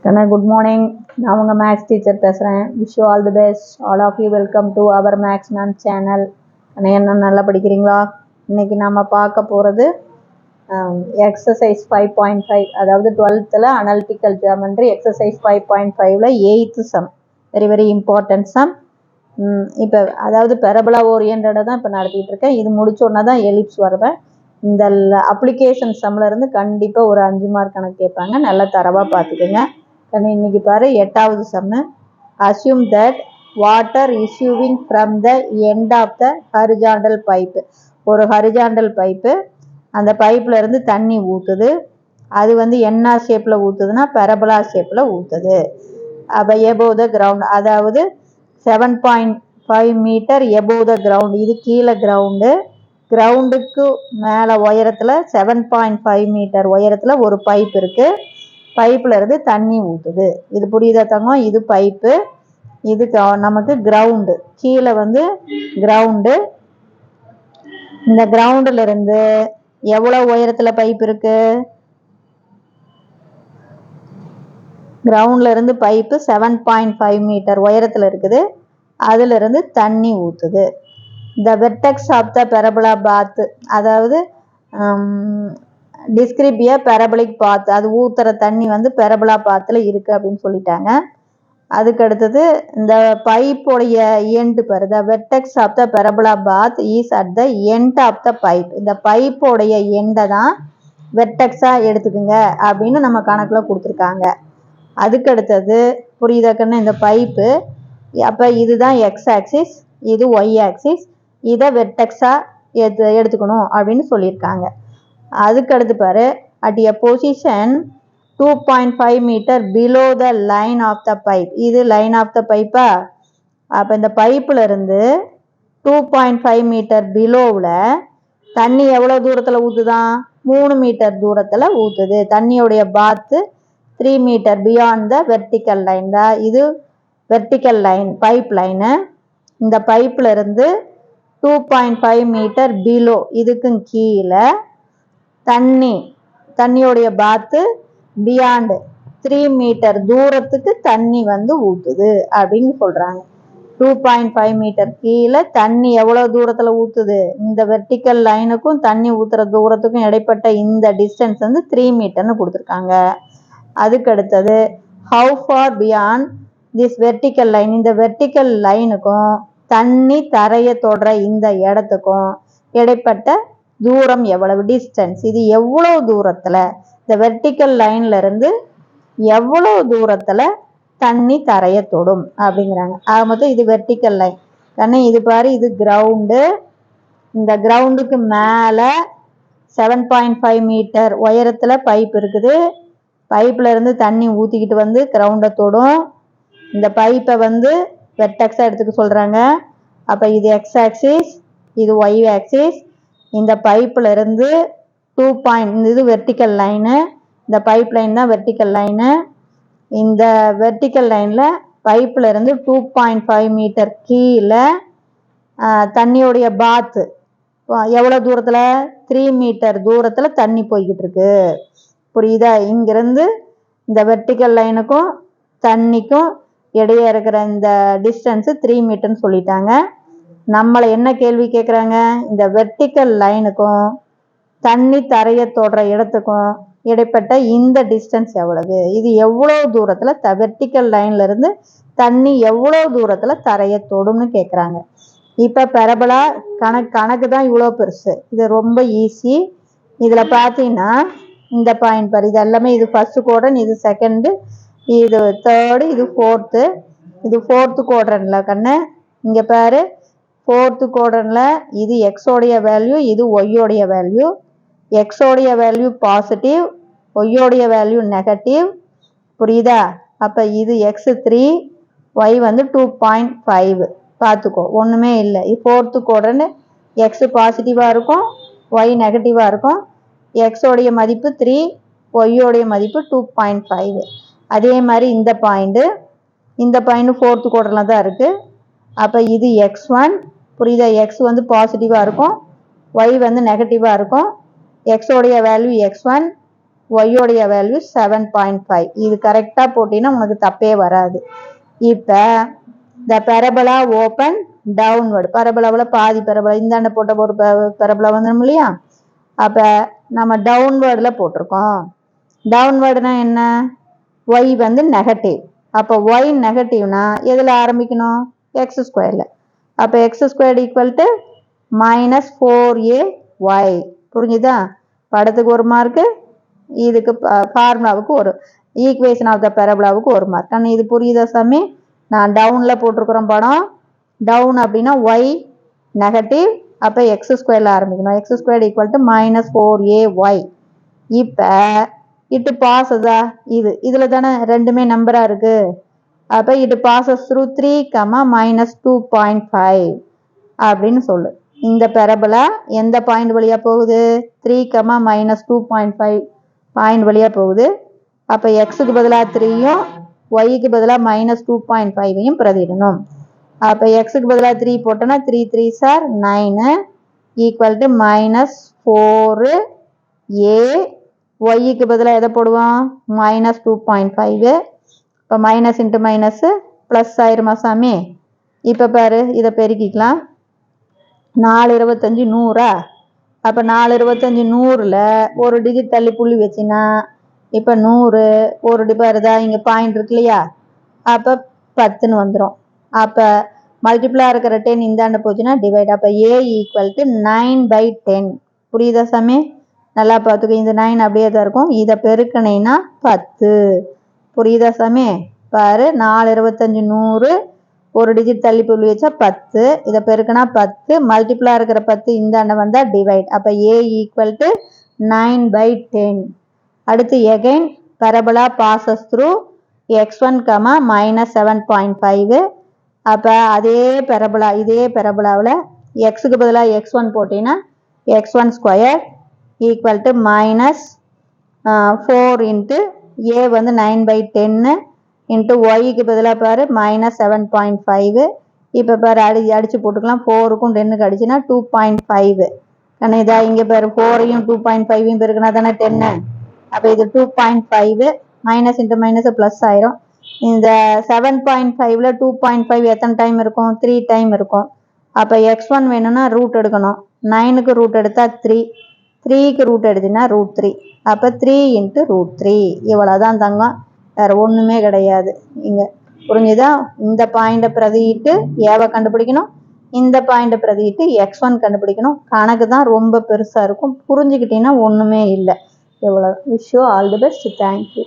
Kana, good morning. நான் உங்க maths teacher பேசுகிறேன். Wish you all the best. All of you welcome to our maths ma'am channel. ஆனால் என்ன நல்லா படிக்கிறீங்களா? இன்றைக்கி நம்ம பார்க்க போகிறது எக்ஸசைஸ் 5.5, அதாவது 12th அனலிட்டிக்கல் ஜியோமெட்ரி எக்ஸசைஸ் 5.5ல் 8th sum. Very very important sum. இப்போ அதாவது பெரபலா ஓரியன்டாக தான் இப்போ நடத்திட்டு இருக்கேன். இது முடிச்சோன்னா தான் எலிப்ஸ் வருவேன். இந்த அப்ளிகேஷன் சம்மில் இருந்து கண்டிப்பாக ஒரு 5 மார்க் கணக்கு கேட்பாங்க. நல்லா தரவாக பார்த்துக்கோங்க. இன்னைக்கு பாரு 8வது sum. Assume that water issuing from the end of the horizontal pipe. ஒரு ஹரிஜாண்டல் பைப்பு, அந்த பைப்பில் இருந்து தண்ணி ஊற்றுது. அது என்ன ஷேப்பில் ஊற்றுதுன்னா பெரபலா ஷேப்பில் ஊற்றுது. அப்போ எபோவ் த கிரவுண்ட், அதாவது 7.5 மீட்டர் எபோவ் த கிரவுண்ட். இது கீழே கிரவுண்டு. கிரவுண்டுக்கு மேலே உயரத்தில் 7.5 மீட்டர் உயரத்தில் ஒரு பைப் இருக்குது. பைப்பில் இருந்து தண்ணி ஊற்றுது. இது புரியுதா தங்கம்? இது பைப்பு, இது நமக்கு கிரவுண்டு. கீழே கிரவுண்டு. இந்த கிரவுண்டில் இருந்து எவ்வளோ உயரத்தில் பைப் இருக்கு? கிரவுண்டில் இருந்து பைப்பு 7.5 மீட்டர் உயரத்தில் இருக்குது. அதிலிருந்து தண்ணி ஊற்றுது. த வெர்டெக்ஸ் ஆஃப் த பெரபலா பாத், அதாவது டிஸ்கிரிபியா பெரபலிக் பாத், அது ஊத்துற தண்ணி பெரபலா பாத்தில் இருக்குது அப்படின்னு சொல்லிட்டாங்க. அதுக்கு அடுத்தது இந்த பைப்போடைய எண்டு பாரு. The vertex of the parabola path is at the end of the pipe. இந்த பைப்போடைய எண்டை தான் வெர்டெக்ஸாக எடுத்துக்குங்க அப்படின்னு நம்ம கணக்கில் கொடுத்துருக்காங்க. அதுக்கு அடுத்தது புரியுதாக்கன்னு, இந்த பைப்பு அப்போ இதுதான் எக்ஸ் ஆக்சிஸ், இது ஒய் ஆக்சிஸ். இதை வெர்டெக்ஸாக எடுத்துக்கணும் அப்படின்னு சொல்லியிருக்காங்க. அதுக்கு அடுத்து பாரு, at a position 2.5 metre below the line of the pipe. இது லைன் ஆஃப் த பைப்பா? அப்போ இந்த பைப்பில் இருந்து 2.5 மீட்டர் பிலோவில் தண்ணி எவ்வளோ தூரத்தில் ஊற்றுதான்? 3 மீட்டர் தூரத்தில் ஊற்றுது. தண்ணியோடைய பாத்து 3 metre beyond the vertical line தான். இது வெர்டிக்கல் லைன், பைப் லைனு. இந்த பைப்பில் இருந்து 2.5 மீட்டர் பிலோ, இதுக்கும் கீழே தண்ணியோடைய பாத்து பியாண்டு 3 மீட்டர் தூரத்துக்கு தண்ணி ஊற்றுது அப்படின்னு சொல்கிறாங்க. 2.5 மீட்டர் கீழே தண்ணி எவ்வளோ தூரத்தில் ஊற்றுது? இந்த வெர்டிக்கல் லைனுக்கும் தண்ணி ஊற்றுற தூரத்துக்கும் இடைப்பட்ட இந்த டிஸ்டன்ஸ் 3 மீட்டர்னு கொடுத்துருக்காங்க. அதுக்கு அடுத்தது how for beyond this vertical line, இந்த வெர்டிக்கல் லைனுக்கும் தண்ணி தரையை தொடுற இந்த இடத்துக்கும் இடைப்பட்ட தூரம் எவ்வளவு? டிஸ்டன்ஸ். இது எவ்வளோ தூரத்தில், இந்த வெர்டிக்கல் லைன்ல இருந்து எவ்வளோ தூரத்தில் தண்ணி தரையை தொடும் அப்படிங்கிறாங்க. ஆக மொத்தம் இது வெர்டிக்கல் லைன் கண்ணு. இது பாரு, இது கிரவுண்டு. இந்த கிரவுண்டுக்கு மேலே 7.5 மீட்டர் உயரத்தில் பைப் இருக்குது. பைப்பில் இருந்து தண்ணி ஊற்றிக்கிட்டு கிரவுண்டை தொடும். இந்த பைப்பை வெர்டெக்ஸாக எடுத்துக்க சொல்கிறாங்க. அப்போ இது எக்ஸ் ஆக்சிஸ், இது ஒய் ஆக்சிஸ். இந்த பைப்பில் இருந்து 2. இது வெர்டிக்கல் லைனு. இந்த பைப் லைன் தான் வெர்டிக்கல் லைனு. இந்த வெர்டிக்கல் லைனில் பைப்பில் இருந்து 2.5 மீட்டர் கீழே தண்ணியோடைய பாத்து எவ்வளோ தூரத்தில்? 3 மீட்டர் தூரத்தில் தண்ணி போய்கிட்டு இருக்கு. புரியுதா? இங்கிருந்து இந்த வெர்டிக்கல் லைனுக்கும் தண்ணிக்கும் இடையே இருக்கிற இந்த டிஸ்டன்ஸு 3 மீட்டர்னு சொல்லிட்டாங்க. நம்மளை என்ன கேள்வி கேட்குறாங்க? இந்த வெர்டிக்கல் லைனுக்கும் தண்ணி தரையை தொடுற இடத்துக்கும் இடைப்பட்ட இந்த டிஸ்டன்ஸ் எவ்வளவு? இது எவ்வளோ தூரத்தில் வெர்டிக்கல் லைன்ல இருந்து தண்ணி எவ்வளோ தூரத்தில் தரையை தொடும்னு கேட்குறாங்க. இப்போ பெரபலா கணக்கு தான் இவ்வளோ பெருசு. இது ரொம்ப ஈஸி. இதில் பார்த்தீங்கன்னா இந்த பாயிண்ட் பாரு, இது எல்லாமே இது ஃபர்ஸ்ட் குவாட்ரண்ட், இது செகண்டு, இது தேர்டு, இது ஃபோர்த்து. இது ஃபோர்த்து குவாட்ரண்ட்ல கண்ணு. இங்கே பாரு, ஃபோர்த்து குவாட்ரண்ட்ல இது எக்ஸோடைய வேல்யூ, இது ஒய்யோடைய வேல்யூ. எக்ஸோடைய வேல்யூ பாசிட்டிவ், ஒய்யோடைய வேல்யூ நெகட்டிவ். புரியுதா? அப்போ இது எக்ஸ் 3, ஒய் 2.5. பார்த்துக்கோ, ஒன்றுமே இல்லை. ஃபோர்த்து குவாட்ரண்ட் எக்ஸ் பாசிட்டிவாக இருக்கும், ஒய் நெகட்டிவாக இருக்கும். எக்ஸோடைய மதிப்பு 3, ஒய்யோடைய மதிப்பு 2.5. அதே மாதிரி இந்த பாயிண்ட் ஃபோர்த்து குவாட்ரண்ட்ல தான் இருக்குது. அப்போ இது x1. புரியுதா? எக்ஸ் பாசிட்டிவாக இருக்கும், ஒய் நெகட்டிவாக இருக்கும். எக்ஸோடைய வேல்யூ x1, ஒய்யோடைய வேல்யூ 7.5. இது கரெக்டா போட்டீங்கன்னா உனக்கு தப்பே வராது. இப்ப இந்த பெரபலா ஓபன் டவுன்வர்டு, பரபலாவில் பாதி பெரபலா இந்தாண்ட போட்ட ஒரு பெரபலா வந்துடும் இல்லையா? அப்ப நம்ம டவுன்வர்டில் போட்டிருக்கோம். டவுன்வர்டுனா என்ன? ஒய் வந்து நெகட்டிவ். அப்போ ஒய் நெகட்டிவ்னா எதில் ஆரம்பிக்கணும்? எக்ஸ் ஸ்கொயரில். அப்போ X squared equal to -4ay. புரிஞ்சுதா? படத்துக்கு ஒரு மார்க்கு, இதுக்கு ஃபார்முலாவுக்கு ஒரு, ஈக்குவேஷன் ஆஃப் த பெரபலாவுக்கு ஒரு மார்க். ஆனால் இது புரியுதா சாமி? நான் டவுனில் போட்டிருக்கிறோம் படம். டவுன் அப்படின்னா ஒய் நெகட்டிவ், அப்போ எக்ஸ் ஸ்கொயரில் ஆரம்பிக்கணும். X squared equal to -4ay. இப்போ இட்டு பாஸதா? இதில் தானே ரெண்டுமே நம்பராக இருக்கு. அப்போ இட்டு பாசஸ் த்ரூ 3, -2.5 அப்படின்னு சொல்லு. இந்த பெரபலா எந்த பாயிண்ட் வழியா போகுது? 3, -2.5 பாயிண்ட் வழியா போகுது. அப்போ எக்ஸுக்கு பதிலாக 3யும் ஒய்க்கு பதிலாக -2.5ஐயும் பிரதிடணும். அப்போ எக்ஸுக்கு பதிலாக 3 போட்டோன்னா 3 3s are 9 equal to -4a. ஒய்க்கு பதிலாக எதை போடுவோம்? -2.5. இப்போ மைனஸ் இன்ட்டு மைனஸ் ப்ளஸ் ஆயிருமா சாமி? இப்போ பாரு, இதை பெருக்கிக்கலாம். 4 25 100. அப்போ 4 25 100ல் ஒரு டிஜிட் தள்ளி புள்ளி வச்சுன்னா இப்போ 100 ஒரு வருதா? இங்கே பாயிண்ட் இருக்கு இல்லையா? அப்போ 10ன்னு வந்துடும். அப்போ மல்டிப்ளா இருக்கிற 10 இந்தாண்ட போச்சுன்னா டிவைட். அப்போ ஏ ஈக்குவல் டு 9/10. புரியுதா சாமி? நல்லா பார்த்துக்கோ. இந்த 9 அப்படியே தான் இருக்கும். இதை பெருக்கினீங்கன்னா 10. புரியுதா சாமி? பாரு, 4 25 100 ஒரு டிஜிட் தள்ளி புள்ளி வச்சா 10. இதை பெருக்கினா 10. மல்டிப்ளா இருக்கிற 10 இந்தாண்ட வந்தால் டிவைட். அப்போ ஏ ஈக்குவல் டு 9/10. அடுத்து எகைன் பரபலா பாசஸ் த்ரூ x1, -7.5. அப்போ இதே பெரபலாவில் எக்ஸுக்கு பதிலாக x1 போட்டிங்கன்னா x1 square equal to -4 into a வந்து 9/10 இன்ட்டு ஒய்க்கு பதிலாக பாரு -7.5. இப்போ பாரு அடிச்சு போட்டுக்கலாம். 4க்கும் 10க்கு அடிச்சுன்னா 2.5. ஆனால் இதா இங்கே பாரு 4ஐயும் 2.5ஐயும் பெருக்குனா தானே 10. அப்போ இது 2.5 மைனஸ் இன்ட்டு மைனஸ் ப்ளஸ் ஆயிரும். இந்த 7.5ல் 2.5 எத்தனை டைம் இருக்கும்? 3 டைம் இருக்கும். அப்போ x1 வேணும்னா ரூட் எடுக்கணும். 9க்கு ரூட் எடுத்தால் 3, 3க்கு ரூட் எடுத்தினா √3. அப்போ 3 இன்ட்டு √3. இவ்வளோதான் தங்கம், வேறு ஒன்றுமே கிடையாது. இங்கே புரிஞ்சுதா? இந்த பாயிண்டை பிரதிட்டு ஏவை கண்டுபிடிக்கணும், இந்த பாயிண்டை பிரதிட்டு x1 கண்டுபிடிக்கணும். கணக்கு தான் ரொம்ப பெருசாக இருக்கும். புரிஞ்சுக்கிட்டீங்கன்னா ஒன்றுமே இல்லை. எவ்வளோ. Wish you all the best. Thank you.